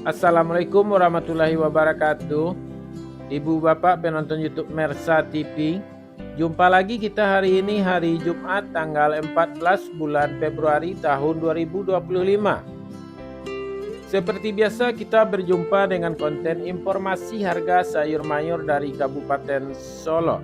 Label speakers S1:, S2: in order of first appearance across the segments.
S1: Assalamualaikum warahmatullahi wabarakatuh. Ibu bapak penonton YouTube Mersa TV. Jumpa lagi kita hari ini hari Jumat tanggal 14 bulan Februari tahun 2025. Seperti biasa kita berjumpa dengan konten informasi harga sayur mayur dari Kabupaten Solo.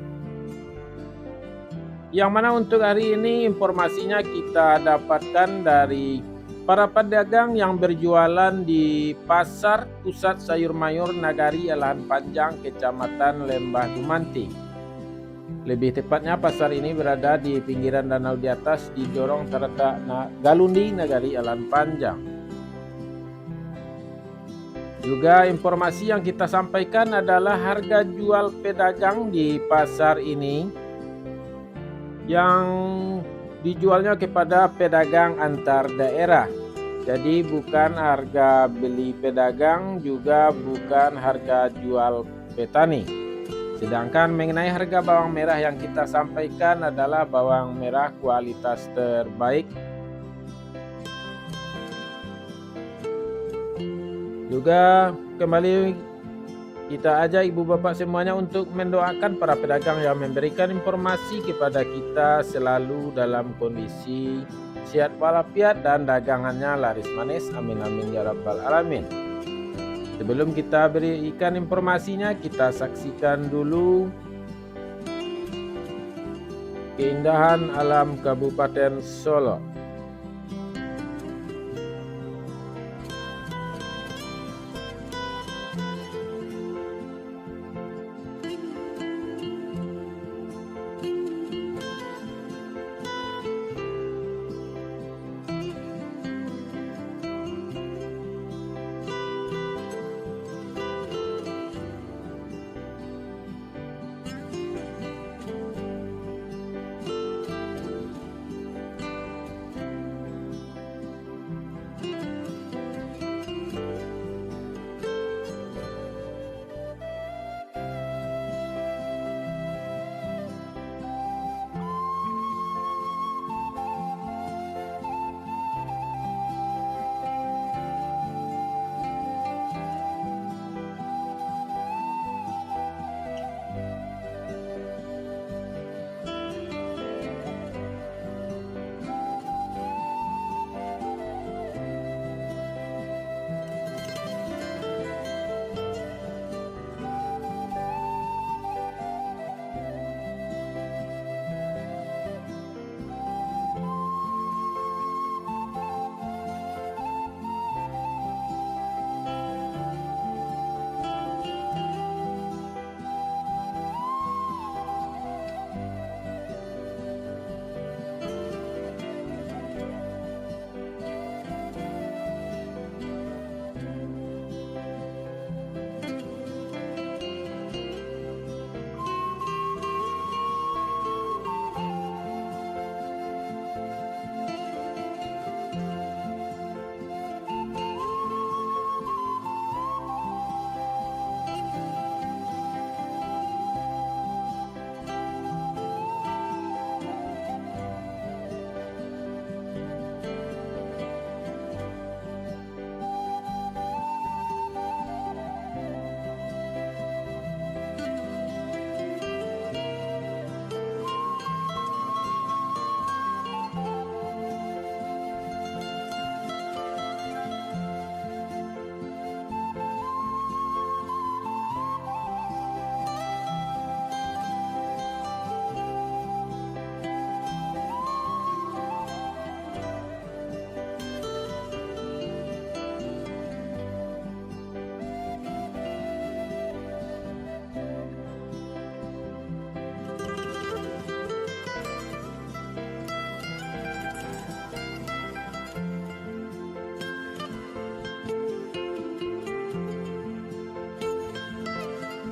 S1: Yang mana untuk hari ini informasinya kita dapatkan dari para pedagang yang berjualan di Pasar Pusat Sayur Mayur Nagari Alahan Panjang, Kecamatan Lembah Dumanti. Lebih tepatnya pasar ini berada di pinggiran danau di atas di Jorong terletak Galundi Nagari Alahan Panjang. Juga informasi yang kita sampaikan adalah harga jual pedagang di pasar ini yang dijualnya kepada pedagang antar daerah. Jadi bukan harga beli pedagang, juga bukan harga jual petani. Sedangkan mengenai harga bawang merah yang kita sampaikan adalah bawang merah kualitas terbaik. Juga kembali kita ajak ibu bapak semuanya untuk mendoakan para pedagang yang memberikan informasi kepada kita selalu dalam kondisi sehat walafiat dan dagangannya laris manis. Amin amin ya rabbal alamin. Sebelum kita berikan informasinya, kita saksikan dulu keindahan alam Kabupaten Solo.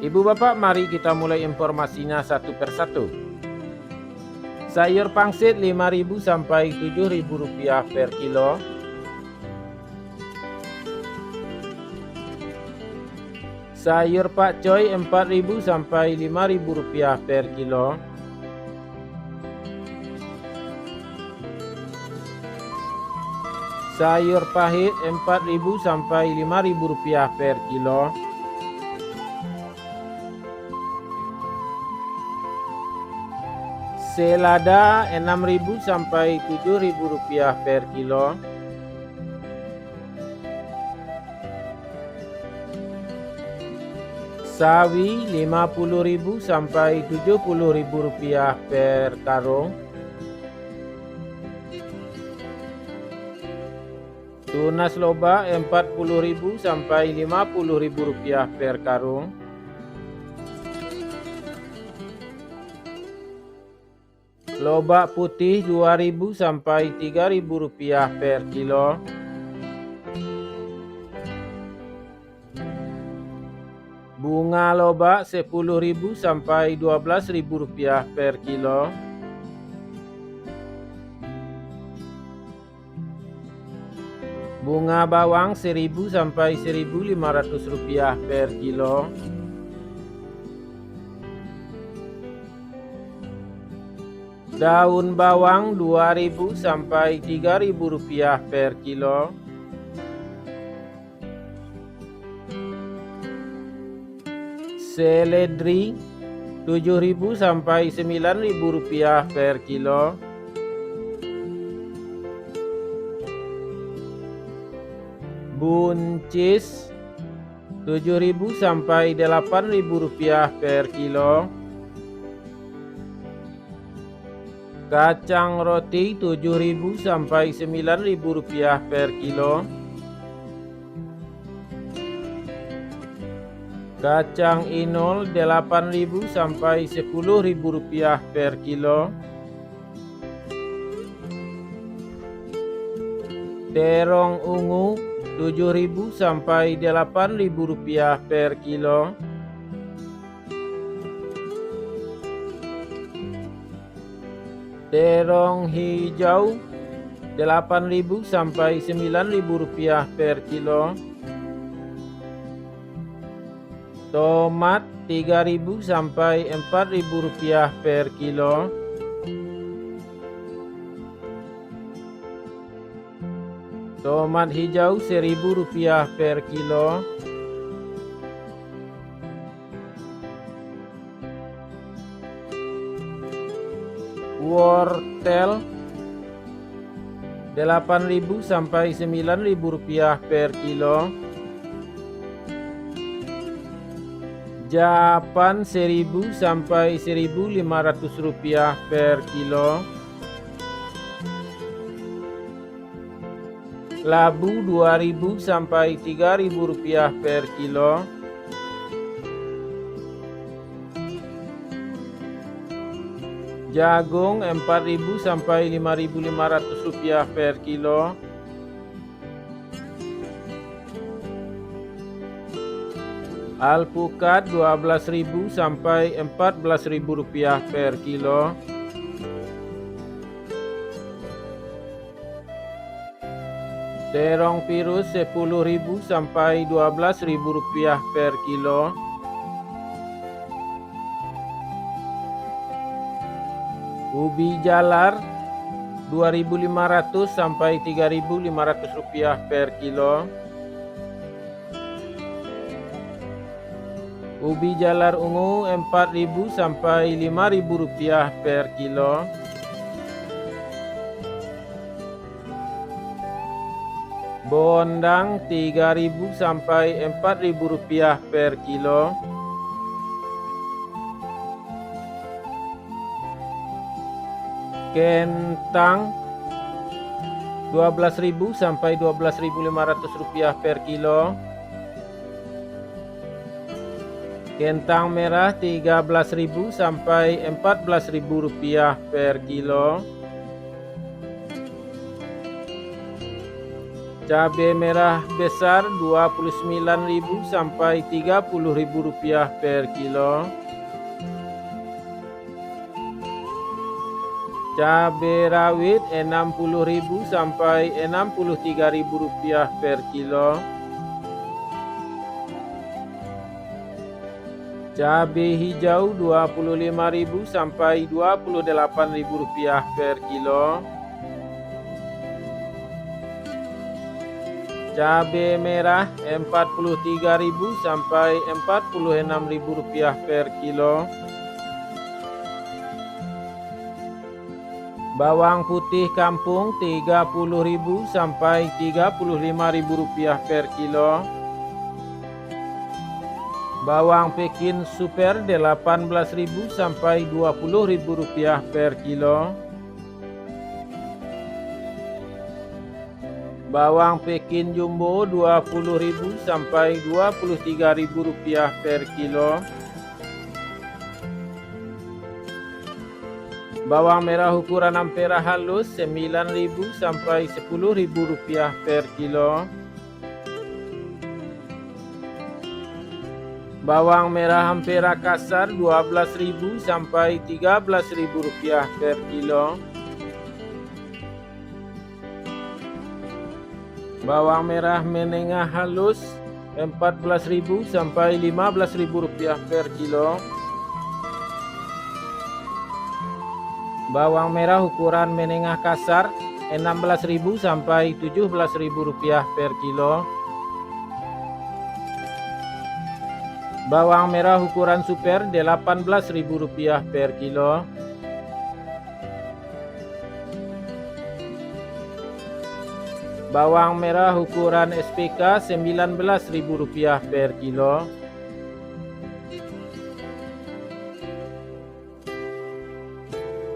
S1: Ibu bapak, mari kita mulai informasinya satu persatu. Sayur pangsit 5.000 sampai 7.000 rupiah per kilo. Sayur pakcoy 4.000 sampai 5.000 rupiah per kilo. Sayur pahit 4.000 sampai 5.000 rupiah per kilo. Selada 6.000 sampai 7.000 rupiah per kilo. Sawi 50.000 sampai 70.000 rupiah per karung. Tunas loba 40.000 sampai 50.000 rupiah per karung. Lobak putih 2.000 sampai 3.000 rupiah per kilo. Bunga lobak 10.000 sampai 12.000 rupiah per kilo. Bunga bawang 1.000 sampai 1.500 rupiah per kilo. Daun bawang 2.000 sampai 3.000 rupiah per kilo. Seledri 7.000 sampai 9.000 rupiah per kilo. Buncis 7.000 sampai 8.000 rupiah per kilo. Kacang roti 7.000 sampai 9.000 rupiah per kilo. Kacang inul 8.000 sampai 10.000 rupiah per kilo. Terong ungu 7.000 sampai 8.000 rupiah per kilo. Terong hijau 8.000 sampai 9.000 rupiah per kilo. Tomat 3.000 sampai 4.000 rupiah per kilo. Tomat hijau 1.000 rupiah per kilo. Wortel 8.000 sampai 9.000 rupiah per kilo. Japan 1.000 sampai 1.500 rupiah per kilo. Labu 2.000 sampai 3.000 rupiah per kilo. Jagung 4.000 sampai 5.500 rupiah per kilo. Alpukat 12.000 sampai 14.000 rupiah per kilo. Terong pirus 10.000 sampai 12.000 rupiah per kilo. Ubi jalar 2.500 sampai 3.500 rupiah per kilo. Ubi jalar ungu 4.000 sampai 5.000 rupiah per kilo. Bondang 3.000 sampai 4.000 rupiah per kilo. Kentang 12.000 sampai 12.500 rupiah per kilo. Kentang merah 13.000 sampai 14.000 rupiah per kilo. Cabai merah besar 29.000 sampai 30.000 rupiah per kilo. Cabai rawit 60.000 sampai 63.000 rupiah per kilo. Cabai hijau 25.000 sampai 28.000 rupiah per kilo. Cabai merah Rp43.000 sampai Rp46.000 per kilo. Bawang putih kampung Rp30.000 sampai Rp35.000 per kilo. Bawang Pekin super Rp18.000 sampai Rp20.000 per kilo. Bawang Pekin jumbo Rp20.000 sampai Rp23.000 per kilo. Bawang merah ukuran ampera halus Rp9.000 sampai Rp10.000 per kilo. Bawang merah ampera kasar Rp12.000 sampai Rp13.000 per kilo. Bawang merah menengah halus Rp14.000 sampai Rp15.000 per kilo. Bawang merah ukuran menengah kasar Rp16.000 sampai Rp17.000 per kilo. Bawang merah ukuran super Rp18.000 per kilo. Bawang merah ukuran SPK Rp19.000 per kilo.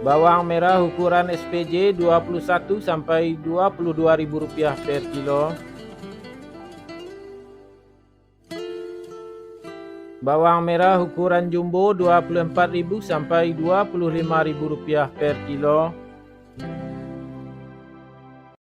S1: Bawang merah ukuran SPJ Rp21 sampai Rp22.000 per kilo. Bawang merah ukuran jumbo Rp24.000 sampai Rp25.000 per kilo.